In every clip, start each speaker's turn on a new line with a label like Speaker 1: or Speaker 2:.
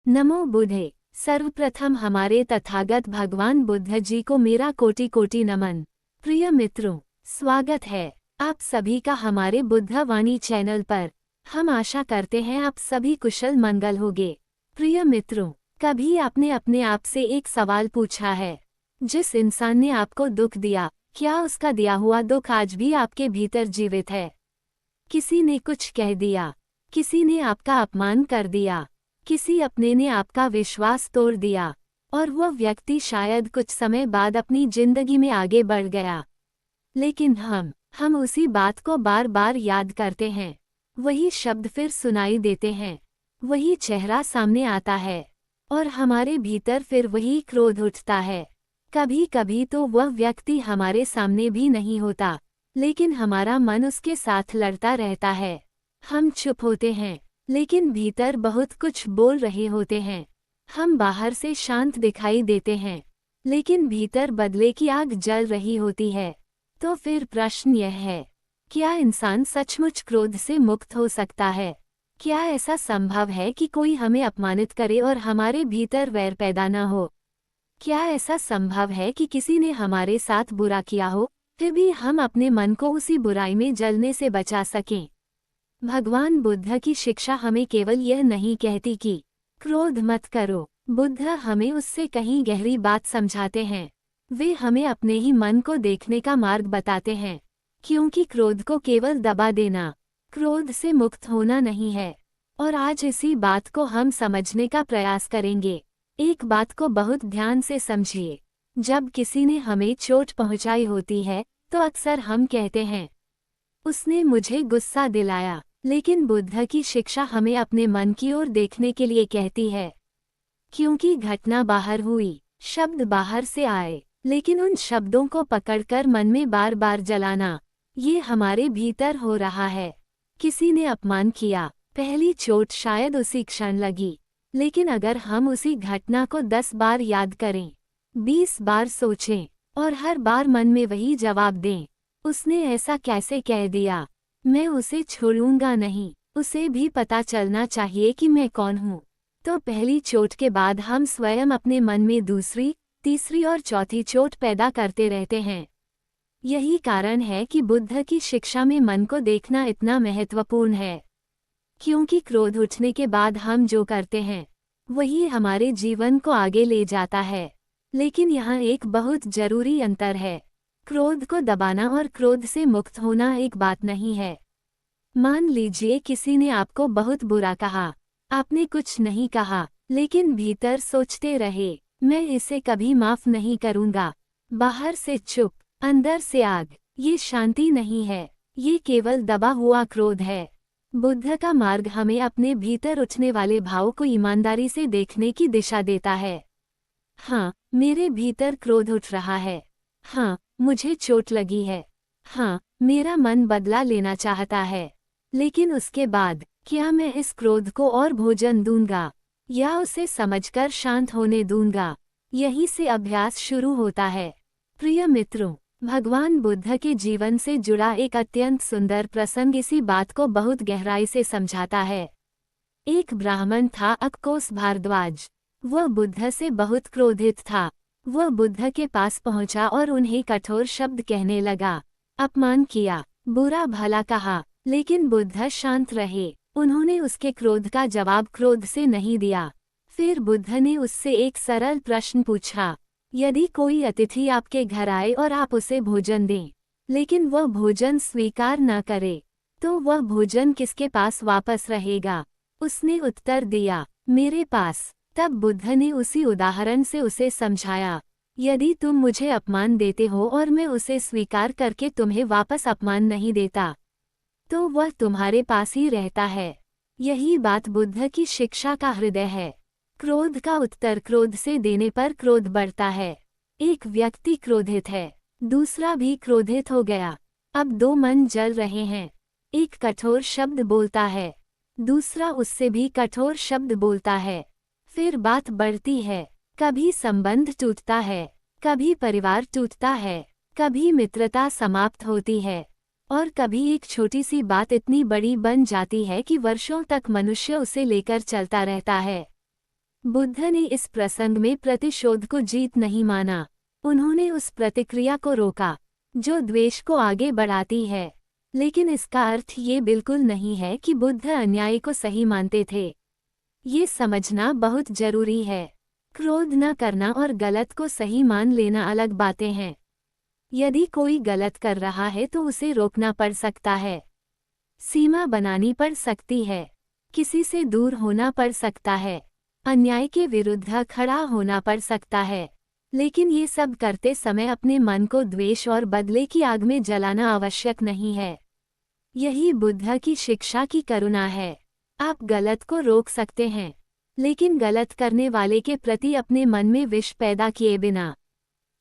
Speaker 1: नमो बुद्धे। सर्वप्रथम हमारे तथागत भगवान बुद्ध जी को मेरा कोटि कोटि नमन। प्रिय मित्रों, स्वागत है आप सभी का हमारे बुद्धवाणी चैनल पर। हम आशा करते हैं आप सभी कुशल मंगल होंगे। प्रिय मित्रों, कभी आपने अपने आप से एक सवाल पूछा है, जिस इंसान ने आपको दुख दिया, क्या उसका दिया हुआ दुख आज भी आपके भीतर जीवित है? किसी ने कुछ कह दिया, किसी ने आपका अपमान कर दिया, किसी अपने ने आपका विश्वास तोड़ दिया, और वह व्यक्ति शायद कुछ समय बाद अपनी जिंदगी में आगे बढ़ गया। लेकिन हम उसी बात को बार बार याद करते हैं, वही शब्द फिर सुनाई देते हैं, वही चेहरा सामने आता है, और हमारे भीतर फिर वही क्रोध उठता है। कभी कभी तो वह व्यक्ति हमारे सामने भी नहीं होता, लेकिन हमारा मन उसके साथ लड़ता रहता है। हम चुप होते हैं, लेकिन भीतर बहुत कुछ बोल रहे होते हैं। हम बाहर से शांत दिखाई देते हैं, लेकिन भीतर बदले की आग जल रही होती है। तो फिर प्रश्न यह है, क्या इंसान सचमुच क्रोध से मुक्त हो सकता है? क्या ऐसा संभव है कि कोई हमें अपमानित करे और हमारे भीतर वैर पैदा न हो? क्या ऐसा संभव है कि किसी ने हमारे साथ बुरा किया हो, फिर भी हम अपने मन को उसी बुराई में जलने से बचा सकें? भगवान बुद्ध की शिक्षा हमें केवल यह नहीं कहती कि क्रोध मत करो। बुद्ध हमें उससे कहीं गहरी बात समझाते हैं। वे हमें अपने ही मन को देखने का मार्ग बताते हैं, क्योंकि क्रोध को केवल दबा देना क्रोध से मुक्त होना नहीं है। और आज इसी बात को हम समझने का प्रयास करेंगे। एक बात को बहुत ध्यान से समझिए। जब किसी ने हमें चोट पहुंचाई होती है, तो अक्सर हम कहते हैं, उसने मुझे गुस्सा दिलाया। लेकिन बुद्ध की शिक्षा हमें अपने मन की ओर देखने के लिए कहती है, क्योंकि घटना बाहर हुई, शब्द बाहर से आए, लेकिन उन शब्दों को पकड़कर मन में बार बार जलाना, ये हमारे भीतर हो रहा है। किसी ने अपमान किया, पहली चोट शायद उसी क्षण लगी, लेकिन अगर हम उसी घटना को 10 बार याद करें, 20 बार सोचें, और हर बार मन में वही जवाब दें, उसने ऐसा कैसे कह दिया, मैं उसे छोड़ूंगा नहीं, उसे भी पता चलना चाहिए कि मैं कौन हूँ। तो पहली चोट के बाद हम स्वयं अपने मन में दूसरी, तीसरी और चौथी चोट पैदा करते रहते हैं। यही कारण है कि बुद्ध की शिक्षा में मन को देखना इतना महत्वपूर्ण है, क्योंकि क्रोध उठने के बाद हम जो करते हैं, वही हमारे जीवन को आगे ले जाता है। लेकिन यहाँ एक बहुत जरूरी अंतर है। क्रोध को दबाना और क्रोध से मुक्त होना एक बात नहीं है। मान लीजिए किसी ने आपको बहुत बुरा कहा, आपने कुछ नहीं कहा, लेकिन भीतर सोचते रहे, मैं इसे कभी माफ नहीं करूंगा। बाहर से चुप, अंदर से आग। ये शांति नहीं है, ये केवल दबा हुआ क्रोध है। बुद्ध का मार्ग हमें अपने भीतर उठने वाले भाव को ईमानदारी से देखने की दिशा देता है। हाँ, मेरे भीतर क्रोध उठ रहा है। हाँ, मुझे चोट लगी है। हाँ, मेरा मन बदला लेना चाहता है। लेकिन उसके बाद क्या मैं इस क्रोध को और भोजन दूंगा, या उसे समझकर शांत होने दूंगा? यहीं से अभ्यास शुरू होता है। प्रिय मित्रों, भगवान बुद्ध के जीवन से जुड़ा एक अत्यंत सुंदर प्रसंग इसी बात को बहुत गहराई से समझाता है। एक ब्राह्मण था, अक्कोस भारद्वाज। वह बुद्ध से बहुत क्रोधित था। वह बुद्ध के पास पहुंचा और उन्हें कठोर शब्द कहने लगा, अपमान किया, बुरा भला कहा, लेकिन बुद्ध शांत रहे। उन्होंने उसके क्रोध का जवाब क्रोध से नहीं दिया। फिर बुद्ध ने उससे एक सरल प्रश्न पूछा, यदि कोई अतिथि आपके घर आए और आप उसे भोजन दें, लेकिन वह भोजन स्वीकार न करे, तो वह भोजन किसके पास वापस रहेगा? उसने उत्तर दिया, मेरे पास। तब बुद्ध ने उसी उदाहरण से उसे समझाया, यदि तुम मुझे अपमान देते हो और मैं उसे स्वीकार करके तुम्हें वापस अपमान नहीं देता, तो वह तुम्हारे पास ही रहता है। यही बात बुद्ध की शिक्षा का हृदय है। क्रोध का उत्तर क्रोध से देने पर क्रोध बढ़ता है। एक व्यक्ति क्रोधित है, दूसरा भी क्रोधित हो गया। अब दो मन जल रहे हैं। एक कठोर शब्द बोलता है, दूसरा उससे भी कठोर शब्द बोलता है। फिर बात बढ़ती है, कभी संबंध टूटता है, कभी परिवार टूटता है, कभी मित्रता समाप्त होती है, और कभी एक छोटी सी बात इतनी बड़ी बन जाती है कि वर्षों तक मनुष्य उसे लेकर चलता रहता है। बुद्ध ने इस प्रसंग में प्रतिशोध को जीत नहीं माना। उन्होंने उस प्रतिक्रिया को रोका जो द्वेष को आगे बढ़ाती है। लेकिन इसका अर्थ ये बिल्कुल नहीं है कि बुद्ध अन्याय को सही मानते थे। ये समझना बहुत जरूरी है। क्रोध न करना और गलत को सही मान लेना अलग बातें हैं। यदि कोई गलत कर रहा है तो उसे रोकना पड़ सकता है, सीमा बनानी पड़ सकती है, किसी से दूर होना पड़ सकता है, अन्याय के विरुद्ध खड़ा होना पड़ सकता है। लेकिन ये सब करते समय अपने मन को द्वेष और बदले की आग में जलाना आवश्यक नहीं है। यही बुद्ध की शिक्षा की करुणा है। आप गलत को रोक सकते हैं, लेकिन गलत करने वाले के प्रति अपने मन में विष पैदा किए बिना।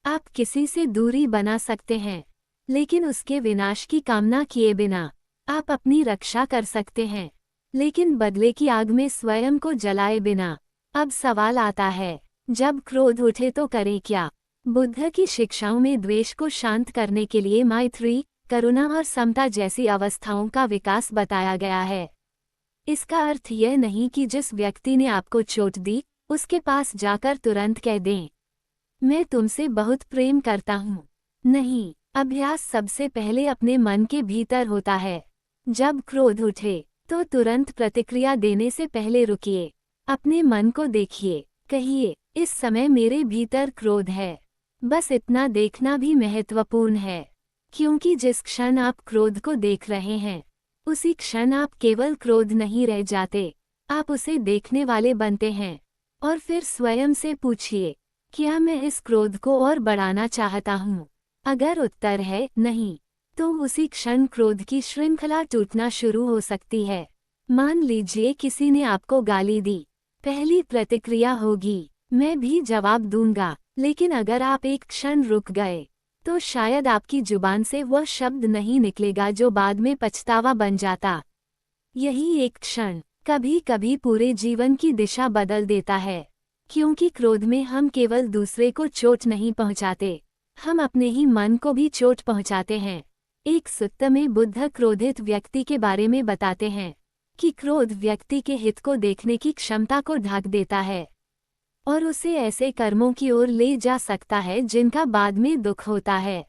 Speaker 1: आप किसी से दूरी बना सकते हैं, लेकिन उसके विनाश की कामना किए बिना। आप अपनी रक्षा कर सकते हैं, लेकिन बदले की आग में स्वयं को जलाए बिना। अब सवाल आता है, जब क्रोध उठे तो करें क्या? बुद्ध की शिक्षाओं में द्वेष को शांत करने के लिए मैत्री, करुणा और समता जैसी अवस्थाओं का विकास बताया गया है। इसका अर्थ यह नहीं कि जिस व्यक्ति ने आपको चोट दी, उसके पास जाकर तुरंत कह दें, मैं तुमसे बहुत प्रेम करता हूँ। नहीं, अभ्यास सबसे पहले अपने मन के भीतर होता है। जब क्रोध उठे तो तुरंत प्रतिक्रिया देने से पहले रुकिए, अपने मन को देखिए, कहिए, इस समय मेरे भीतर क्रोध है। बस इतना देखना भी महत्वपूर्ण है, क्योंकि जिस क्षण आप क्रोध को देख रहे हैं, उसी क्षण आप केवल क्रोध नहीं रह जाते, आप उसे देखने वाले बनते हैं। और फिर स्वयं से पूछिए, क्या मैं इस क्रोध को और बढ़ाना चाहता हूँ? अगर उत्तर है नहीं, तो उसी क्षण क्रोध की श्रृंखला टूटना शुरू हो सकती है। मान लीजिए किसी ने आपको गाली दी, पहली प्रतिक्रिया होगी, मैं भी जवाब दूंगा। लेकिन अगर आप एक क्षण रुक गए, तो शायद आपकी जुबान से वह शब्द नहीं निकलेगा जो बाद में पछतावा बन जाता। यही एक क्षण कभी कभी पूरे जीवन की दिशा बदल देता है, क्योंकि क्रोध में हम केवल दूसरे को चोट नहीं पहुंचाते, हम अपने ही मन को भी चोट पहुंचाते हैं। एक सुत्त में बुद्ध क्रोधित व्यक्ति के बारे में बताते हैं कि क्रोध व्यक्ति के हित को देखने की क्षमता को ढक देता है और उसे ऐसे कर्मों की ओर ले जा सकता है जिनका बाद में दुख होता है।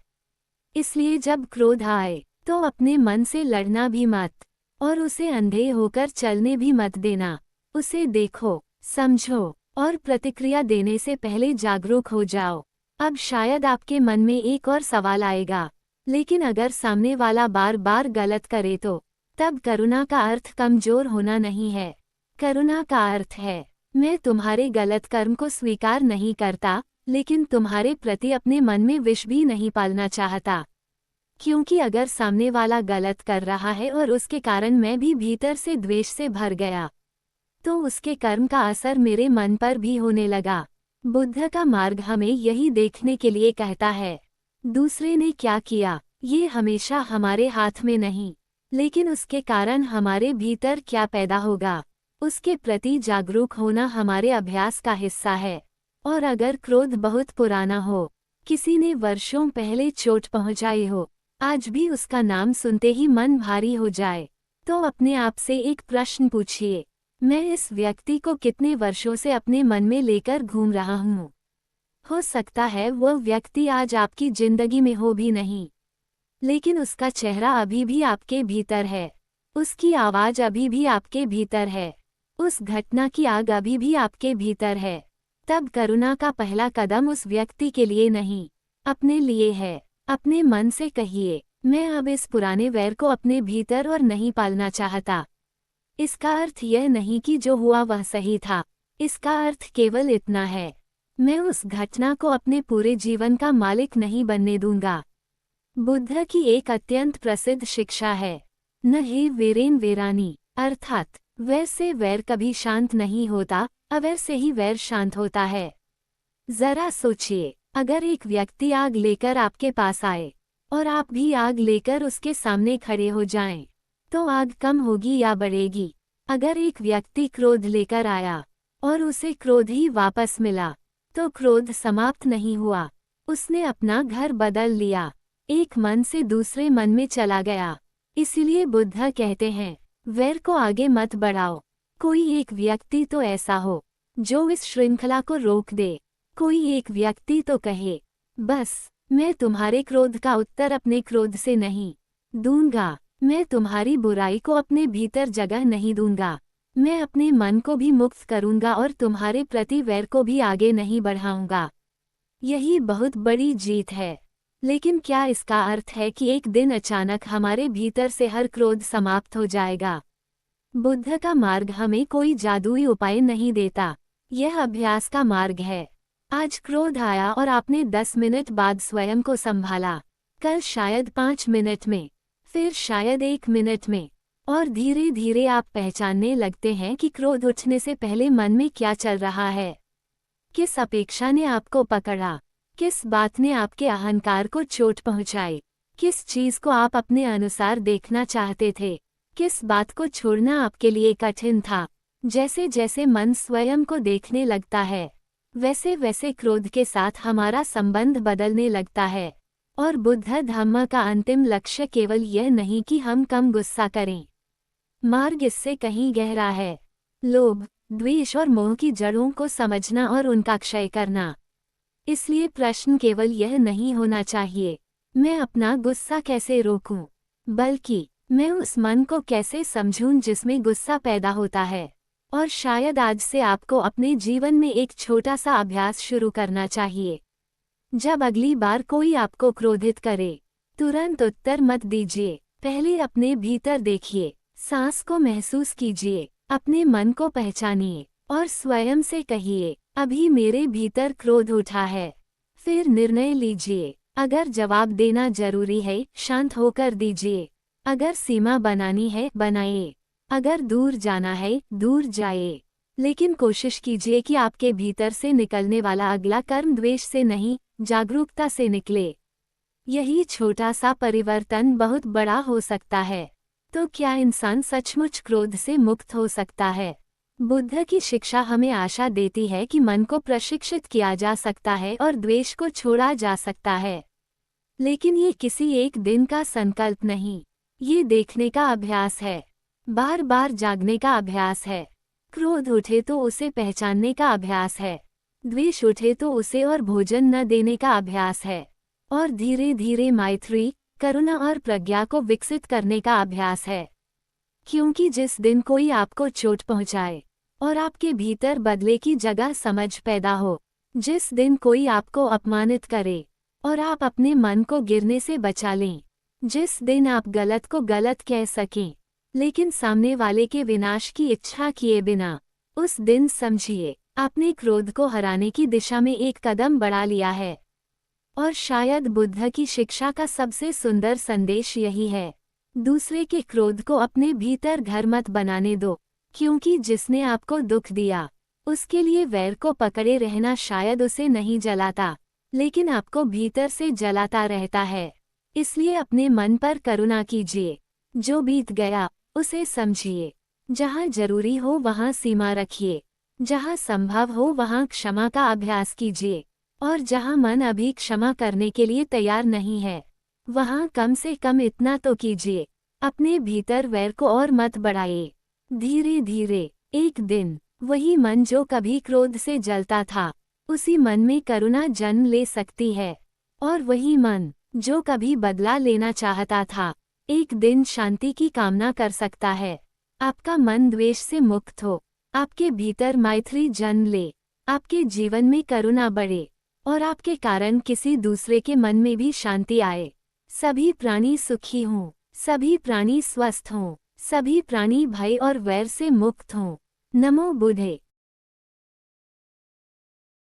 Speaker 1: इसलिए जब क्रोध आए तो अपने मन से लड़ना भी मत, और उसे अंधे होकर चलने भी मत देना। उसे देखो, समझो और प्रतिक्रिया देने से पहले जागरूक हो जाओ। अब शायद आपके मन में एक और सवाल आएगा, लेकिन अगर सामने वाला बार बार गलत करे तो? तब करुणा का अर्थ कमजोर होना नहीं है। करुणा का अर्थ है, मैं तुम्हारे गलत कर्म को स्वीकार नहीं करता, लेकिन तुम्हारे प्रति अपने मन में विष भी नहीं पालना चाहता। क्योंकि अगर सामने वाला गलत कर रहा है और उसके कारण मैं भी भीतर से द्वेष से भर गया, तो उसके कर्म का असर मेरे मन पर भी होने लगा। बुद्ध का मार्ग हमें यही देखने के लिए कहता है, दूसरे ने क्या किया ये हमेशा हमारे हाथ में नहीं, लेकिन उसके कारण हमारे भीतर क्या पैदा होगा, उसके प्रति जागरूक होना हमारे अभ्यास का हिस्सा है। और अगर क्रोध बहुत पुराना हो, किसी ने वर्षों पहले चोट पहुंचाई हो, आज भी उसका नाम सुनते ही मन भारी हो जाए, तो अपने आप से एक प्रश्न पूछिए, मैं इस व्यक्ति को कितने वर्षों से अपने मन में लेकर घूम रहा हूँ? हो सकता है वह व्यक्ति आज आपकी जिंदगी में हो भी नहीं, लेकिन उसका चेहरा अभी भी आपके भीतर है, उसकी आवाज अभी भी आपके भीतर है, उस घटना की आग अभी भी आपके भीतर है। तब करुणा का पहला कदम उस व्यक्ति के लिए नहीं, अपने लिए है। अपने मन से कहिए, मैं अब इस पुराने वैर को अपने भीतर और नहीं पालना चाहता। इसका अर्थ यह नहीं कि जो हुआ वह सही था, इसका अर्थ केवल इतना है, मैं उस घटना को अपने पूरे जीवन का मालिक नहीं बनने दूंगा। बुद्ध की एक अत्यंत प्रसिद्ध शिक्षा है, न हे वेरेन वेरानी, अर्थात वैर से वैर कभी शांत नहीं होता, अवैर से ही वैर शांत होता है। जरा सोचिए, अगर एक व्यक्ति आग लेकर आपके पास आए और आप भी आग लेकर उसके सामने खड़े हो जाएं, तो आग कम होगी या बढ़ेगी? अगर एक व्यक्ति क्रोध लेकर आया और उसे क्रोध ही वापस मिला, तो क्रोध समाप्त नहीं हुआ, उसने अपना घर बदल लिया, एक मन से दूसरे मन में चला गया। इसलिए बुद्ध कहते हैं, वैर को आगे मत बढ़ाओ। कोई एक व्यक्ति तो ऐसा हो जो इस श्रृंखला को रोक दे। कोई एक व्यक्ति तो कहे, बस मैं तुम्हारे क्रोध का उत्तर अपने क्रोध से नहीं दूंगा, मैं तुम्हारी बुराई को अपने भीतर जगह नहीं दूंगा, मैं अपने मन को भी मुक्त करूंगा और तुम्हारे प्रति वैर को भी आगे नहीं बढ़ाऊंगा। यही बहुत बड़ी जीत है। लेकिन क्या इसका अर्थ है कि एक दिन अचानक हमारे भीतर से हर क्रोध समाप्त हो जाएगा? बुद्ध का मार्ग हमें कोई जादुई उपाय नहीं देता, यह अभ्यास का मार्ग है। आज क्रोध आया और आपने 10 मिनट बाद स्वयं को संभाला, कल शायद 5 मिनट में, फिर शायद 1 मिनट में, और धीरे धीरे आप पहचानने लगते हैं कि क्रोध उठने से पहले मन में क्या चल रहा है। किस अपेक्षा ने आपको पकड़ा, किस बात ने आपके अहंकार को चोट पहुंचाई, किस चीज को आप अपने अनुसार देखना चाहते थे, किस बात को छोड़ना आपके लिए कठिन था। जैसे जैसे मन स्वयं को देखने लगता है, वैसे वैसे क्रोध के साथ हमारा संबंध बदलने लगता है। और बुद्ध धम्म का अंतिम लक्ष्य केवल यह नहीं कि हम कम गुस्सा करें। मार्ग इससे कहीं गहरा है। लोभ, द्वेष और मोह की जड़ों को समझना और उनका क्षय करना। इसलिए प्रश्न केवल यह नहीं होना चाहिए, मैं अपना गुस्सा कैसे रोकूं, बल्कि मैं उस मन को कैसे समझूं जिसमें गुस्सा पैदा होता है। और शायद आज से आपको अपने जीवन में एक छोटा सा अभ्यास शुरू करना चाहिए। जब अगली बार कोई आपको क्रोधित करे, तुरंत उत्तर मत दीजिए। पहले अपने भीतर देखिए, सांस को महसूस कीजिए, अपने मन को पहचानिए और स्वयं से कहिए, अभी मेरे भीतर क्रोध उठा है। फिर निर्णय लीजिए। अगर जवाब देना जरूरी है, शांत होकर दीजिए। अगर सीमा बनानी है, बनाइए। अगर दूर जाना है, दूर जाइए। लेकिन कोशिश कीजिए कि आपके भीतर से निकलने वाला अगला कर्म द्वेष से नहीं, जागरूकता से निकले। यही छोटा सा परिवर्तन बहुत बड़ा हो सकता है। तो क्या इंसान सचमुच क्रोध से मुक्त हो सकता है? बुद्ध की शिक्षा हमें आशा देती है कि मन को प्रशिक्षित किया जा सकता है और द्वेष को छोड़ा जा सकता है। लेकिन ये किसी एक दिन का संकल्प नहीं, ये देखने का अभ्यास है, बार बार जागने का अभ्यास है। क्रोध उठे तो उसे पहचानने का अभ्यास है, द्वेष उठे तो उसे और भोजन न देने का अभ्यास है, और धीरे धीरे मैत्री, करुणा और प्रज्ञा को विकसित करने का अभ्यास है। क्योंकि जिस दिन कोई आपको चोट पहुंचाए और आपके भीतर बदले की जगह समझ पैदा हो, जिस दिन कोई आपको अपमानित करे और आप अपने मन को गिरने से बचा लें, जिस दिन आप गलत को गलत कह सकें लेकिन सामने वाले के विनाश की इच्छा किए बिना, उस दिन समझिए आपने क्रोध को हराने की दिशा में एक कदम बढ़ा लिया है। और शायद बुद्ध की शिक्षा का सबसे सुंदर संदेश यही है, दूसरे के क्रोध को अपने भीतर घर मत बनाने दो, क्योंकि जिसने आपको दुख दिया, उसके लिए वैर को पकड़े रहना शायद उसे नहीं जलाता, लेकिन आपको भीतर से जलाता रहता है। इसलिए अपने मन पर करुणा कीजिए। जो बीत गया उसे समझिए। जहाँ जरूरी हो वहाँ सीमा रखिए, जहाँ संभव हो वहाँ क्षमा का अभ्यास कीजिए, और जहाँ मन अभी क्षमा करने के लिए तैयार नहीं है, वहाँ कम से कम इतना तो कीजिए, अपने भीतर वैर को और मत बढ़ाइए। धीरे धीरे एक दिन वही मन जो कभी क्रोध से जलता था, उसी मन में करुणा जन्म ले सकती है, और वही मन जो कभी बदला लेना चाहता था, एक दिन शांति की कामना कर सकता है। आपका मन द्वेष से मुक्त हो, आपके भीतर मैत्री जन्म ले, आपके जीवन में करुणा बढ़े, और आपके कारण किसी दूसरे के मन में भी शांति आए। सभी प्राणी सुखी हों, सभी प्राणी स्वस्थ हों, सभी प्राणी भय और वैर से मुक्त हों। नमो बुद्धे।